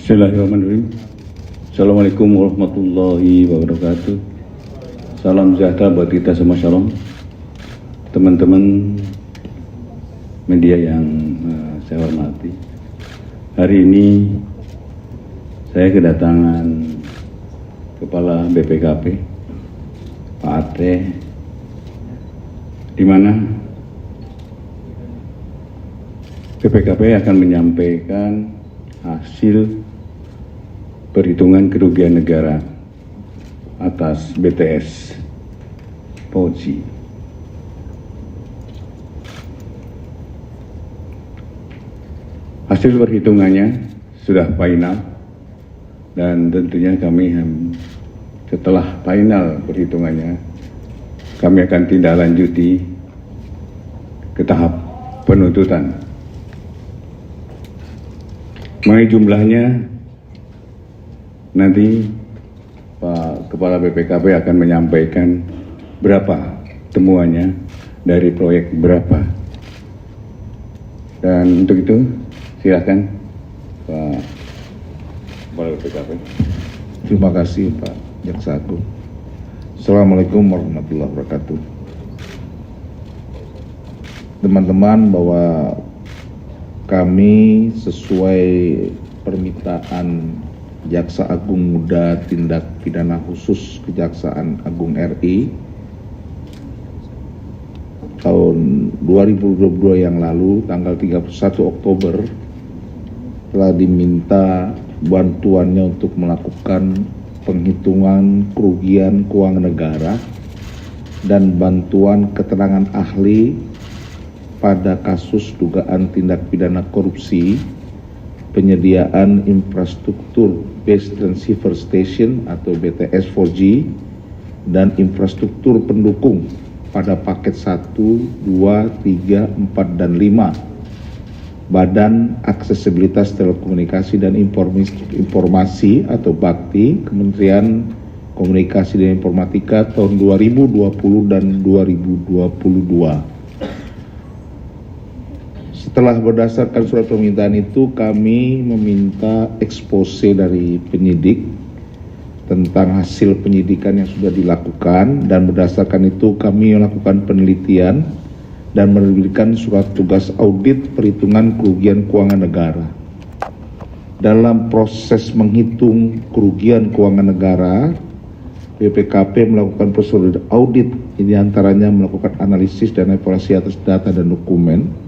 Bismillahirrahmanirrahim. Assalamualaikum warahmatullahi wabarakatuh. Salam sejahtera buat kita semua, shalom. Teman-teman media yang saya hormati, hari ini saya kedatangan Kepala BPKP Pak Ate, di mana BPKP akan menyampaikan hasil perhitungan kerugian negara atas BTS Poci. Hasil perhitungannya sudah final dan tentunya kami setelah final perhitungannya kami akan tindak lanjuti ke tahap penuntutan. Mengenai jumlahnya, nanti Pak Kepala BPKP akan menyampaikan berapa temuannya dari proyek berapa. Dan untuk itu silakan Pak Kepala BPKP. Terima kasih Pak Jaksa Agung. Assalamualaikum warahmatullahi wabarakatuh. Teman-teman, bahwa kami sesuai permintaan Jaksa Agung Muda Tindak Pidana Khusus Kejaksaan Agung RI tahun 2022 yang lalu, tanggal 31 Oktober, telah diminta bantuannya untuk melakukan penghitungan kerugian keuangan negara dan bantuan keterangan ahli pada kasus dugaan tindak pidana korupsi penyediaan infrastruktur Base Transceiver Station atau BTS 4G dan infrastruktur pendukung pada paket 1, 2, 3, 4, dan 5 Badan Aksesibilitas Telekomunikasi dan Informasi atau BAKTI Kementerian Komunikasi dan Informatika tahun 2020 dan 2022. Setelah berdasarkan surat permintaan itu, kami meminta expose dari penyidik tentang hasil penyidikan yang sudah dilakukan, dan berdasarkan itu kami melakukan penelitian dan menerbitkan surat tugas audit perhitungan kerugian keuangan negara. Dalam proses menghitung kerugian keuangan negara, BPKP melakukan prosedur audit, ini antaranya melakukan analisis dan evaluasi atas data dan dokumen,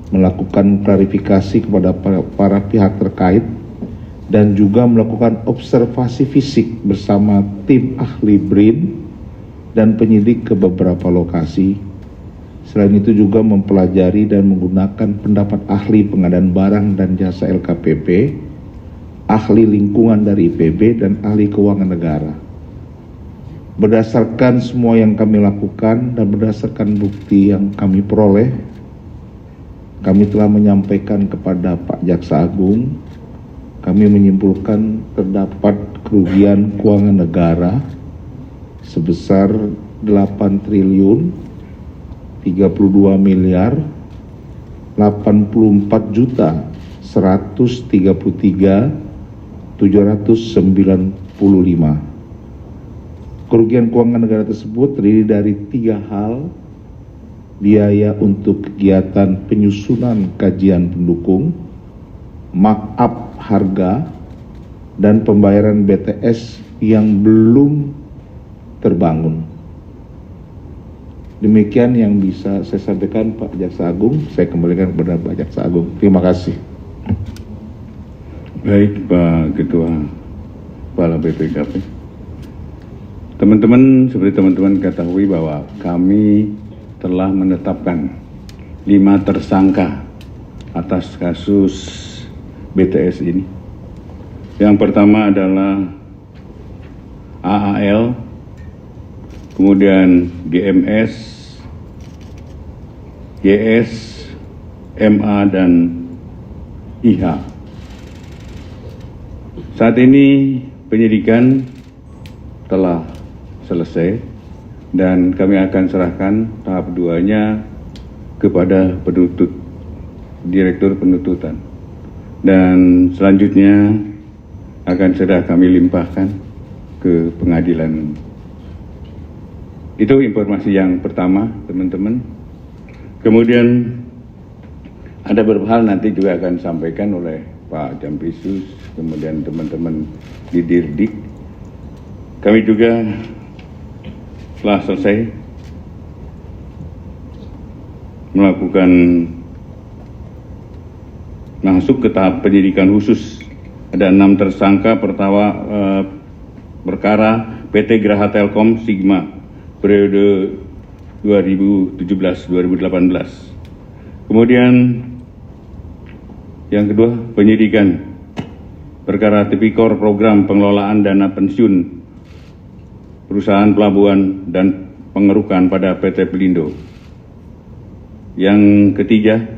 melakukan klarifikasi kepada para pihak terkait, dan juga melakukan observasi fisik bersama tim ahli BRIN dan penyidik ke beberapa lokasi. Selain itu juga mempelajari dan menggunakan pendapat ahli pengadaan barang dan jasa LKPP, ahli lingkungan dari IPB, dan ahli keuangan negara. Berdasarkan semua yang kami lakukan dan berdasarkan bukti yang kami peroleh, kami telah menyampaikan kepada Pak Jaksa Agung, kami menyimpulkan terdapat kerugian keuangan negara sebesar 8 triliun 32 miliar 84 juta 133 795. Kerugian keuangan negara tersebut terdiri dari 3 hal: biaya untuk kegiatan penyusunan kajian pendukung, markup harga, dan pembayaran BTS yang belum terbangun. Demikian yang bisa saya sampaikan Pak Jaksa Agung. Saya kembalikan kepada Pak Jaksa Agung. Terima kasih. Baik Pak Ketua Kepala BPKP. Teman-teman, seperti teman-teman ketahui bahwa kami telah menetapkan 5 tersangka atas kasus BTS ini. Yang pertama adalah AAL, kemudian GMS, GS, MA, dan IH. Saat ini penyidikan telah selesai dan kami akan serahkan tahap 2-nya kepada penuntut, Direktur Penuntutan. Dan selanjutnya akan segera kami limpahkan ke pengadilan. Itu informasi yang pertama, teman-teman. Kemudian ada beberapa hal nanti juga akan disampaikan oleh Pak Jampisus, kemudian teman-teman di Dirdik. Kami juga telah selesai melakukan masuk ke tahap penyidikan khusus. Ada 6 tersangka perkara PT Graha Telkom Sigma periode 2017-2018. Kemudian yang kedua, penyidikan perkara tipikor program pengelolaan dana pensiun perusahaan pelabuhan dan pengerukan pada PT Pelindo. Yang ketiga,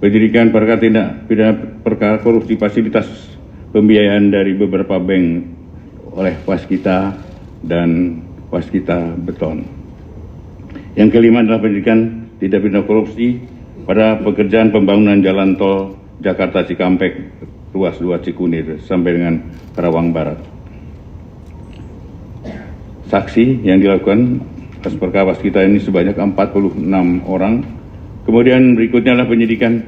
penyidikan perkara tindak pidana perkara korupsi fasilitas pembiayaan dari beberapa bank oleh Waskita dan Waskita Beton. Yang kelima adalah penyidikan tindak pidana korupsi pada pekerjaan pembangunan jalan tol Jakarta Cikampek ruas 2 Cikunir sampai dengan Karawang Barat. Saksi yang dilakukan atas perkara Waskita ini sebanyak 46 orang. Kemudian berikutnya adalah penyidikan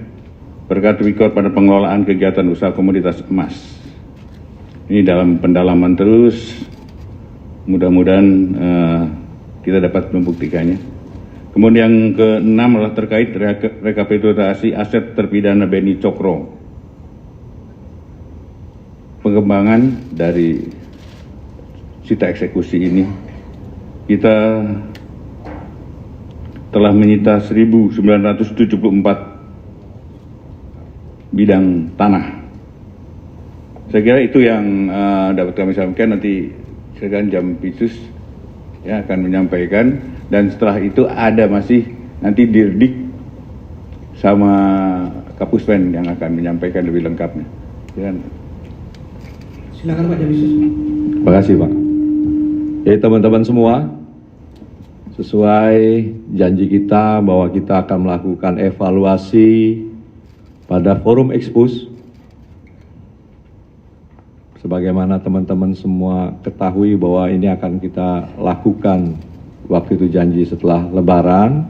perkara tipikor pada pengelolaan kegiatan usaha komoditas emas. Ini dalam pendalaman terus, mudah-mudahan kita dapat membuktikannya. Kemudian yang keenam adalah terkait rekapitulasi aset terpidana Beni Cokro. Pengembangan dari sita eksekusi ini, kita telah menyita 1.974 bidang tanah. Saya kira itu yang dapat kami sampaikan. Nanti sekarang Jampisus ya akan menyampaikan, dan setelah itu ada masih nanti Dirdik sama Kapuspen yang akan menyampaikan lebih lengkapnya. Silakan Pak Jampisus. Terima kasih Pak. Teman-teman semua, sesuai janji kita bahwa kita akan melakukan evaluasi pada forum Expus. Sebagaimana teman-teman semua ketahui bahwa ini akan kita lakukan waktu itu janji setelah Lebaran.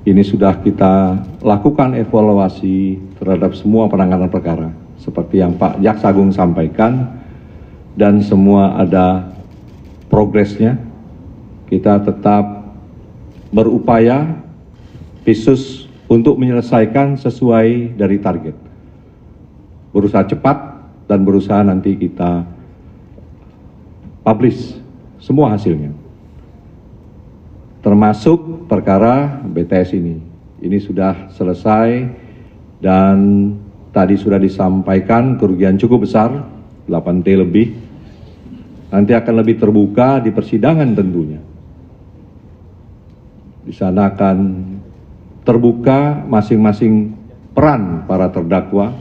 Ini sudah kita lakukan evaluasi terhadap semua penanganan perkara. Seperti yang Pak Jaksa Agung sampaikan, dan semua ada progresnya. Kita tetap berupaya khusus untuk menyelesaikan sesuai dari target. Berusaha cepat dan berusaha nanti kita publish semua hasilnya. Termasuk perkara BTS ini. Ini sudah selesai dan tadi sudah disampaikan kerugian cukup besar, 8T lebih. Nanti akan lebih terbuka di persidangan tentunya. Di sana akan terbuka masing-masing peran para terdakwa,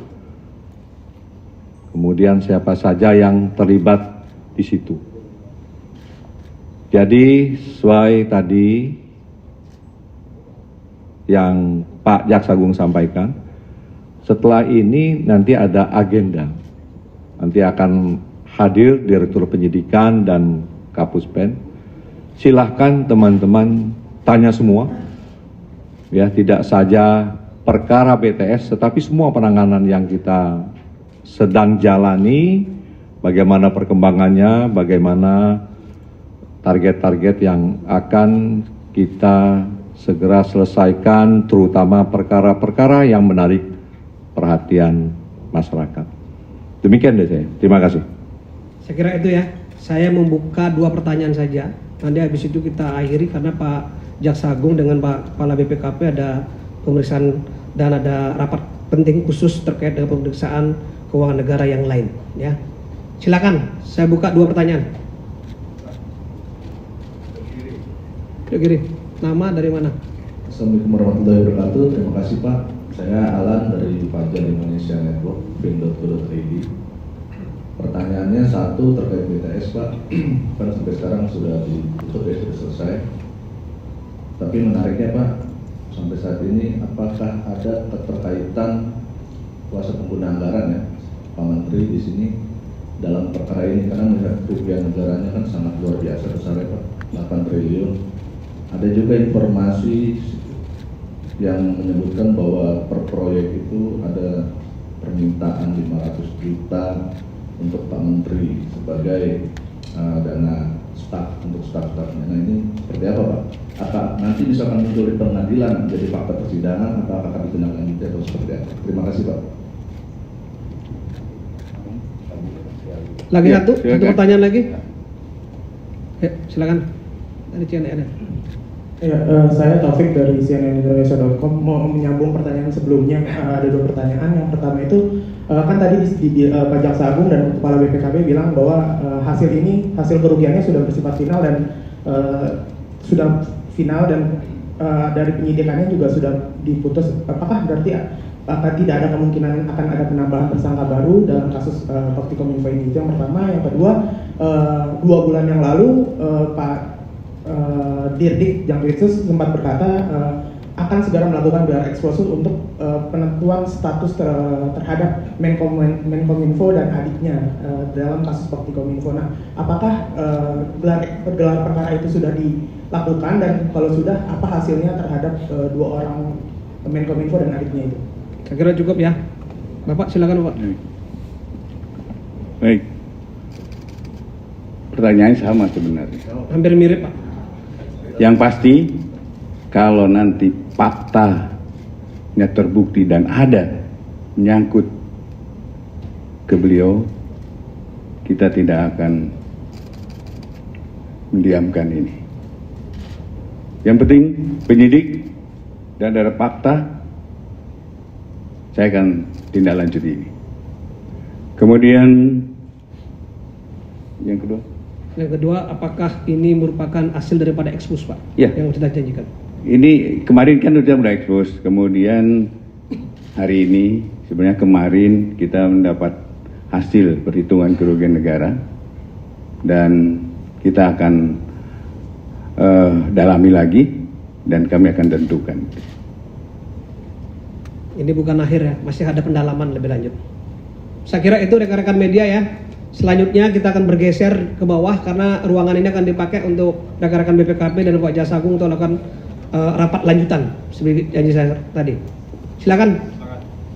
kemudian siapa saja yang terlibat di situ. Jadi sesuai tadi yang Pak Jaksa Agung sampaikan, setelah ini nanti ada agenda. Nanti akan hadir Direktur Penyidikan dan Kapuspen. Silahkan teman-teman tanya semua, ya, tidak saja perkara BTS, tetapi semua penanganan yang kita sedang jalani, bagaimana perkembangannya, bagaimana target-target yang akan kita segera selesaikan, terutama perkara-perkara yang menarik perhatian masyarakat. Demikian dari saya. Terima kasih. Saya kira itu ya. Saya membuka 2 pertanyaan saja. Nanti habis itu kita akhiri karena Pak Jaksa Agung dengan Pak Kepala BPKP ada pemeriksaan dan ada rapat penting khusus terkait dengan pemeriksaan keuangan negara yang lain. Ya, silakan. Saya buka 2 pertanyaan. Kiri. Nama dari mana? Assalamualaikum warahmatullahi wabarakatuh. Terima kasih Pak. Saya Alan dari Fajar Indonesia Network, bin.co.id. Pertanyaannya satu terkait BTS Pak. Kan sampai sekarang sudah ditutup ya, sudah selesai. Tapi menariknya Pak, sampai saat ini apakah ada keterkaitan kuasa pengguna anggaran ya Pak Menteri di sini dalam perkara ini, karena melihat kerugian negaranya kan sangat luar biasa besar ya Pak, 8 triliun. Ada juga informasi yang menyebutkan bahwa per proyek itu ada permintaan 500 juta untuk Pak Menteri sebagai dana staf untuk staf-stafnya. Nah ini seperti apa Pak? Apakah nanti misalkan muncul di pengadilan menjadi fakta persidangan atau akan ditindaklanjuti atau seperti apa? Terima kasih Pak. Lagi Ya, satu silakan. pertanyaan lagi. Ya, silakan. Dari CNN. Ya, saya Taufik dari cnnindonesia.com mau menyambung pertanyaan sebelumnya. Ada 2 pertanyaan. Yang pertama itu kan tadi Pak Jaksa Agung dan Kepala BPKP bilang bahwa hasil kerugiannya sudah bersifat final dan dari penyidikannya juga sudah diputus. Apakah berarti tidak ada kemungkinan akan ada penambahan tersangka baru dalam kasus Kominfo ini? Itu yang pertama. Yang kedua, 2 bulan yang lalu Pak Dirdik Jampitsus sempat berkata akan segera melakukan gelar eksklusif untuk penentuan status terhadap Menkominfo dan adiknya dalam kasus Kominfo. Nah, apakah gelar perkara itu sudah dilakukan dan kalau sudah, apa hasilnya terhadap 2 orang Menkominfo dan adiknya itu? Saya kira cukup ya. Bapak silakan Bapak. Baik. Pertanyaannya sama sebenarnya. Hampir mirip Pak. Yang pasti, kalau nanti faktanya terbukti dan ada menyangkut ke beliau, kita tidak akan mendiamkan ini. Yang penting penyidik dan ada fakta, saya akan tindak lanjuti ini. Kemudian yang kedua. Yang kedua, apakah ini merupakan hasil daripada ekspos Pak? Ya. Yang sudah janjikan. Ini kemarin kan sudah mulai ekspos, kemudian hari ini, sebenarnya kemarin kita mendapat hasil perhitungan kerugian negara dan kita akan dalami lagi dan kami akan tentukan. Ini bukan akhir ya, masih ada pendalaman lebih lanjut. Saya kira itu rekan-rekan media ya. Selanjutnya kita akan bergeser ke bawah karena ruangan ini akan dipakai untuk rekan-rekan BPKP dan Pak Jaksa Agung untuk melakukan rapat lanjutan seperti janji saya tadi. Silakan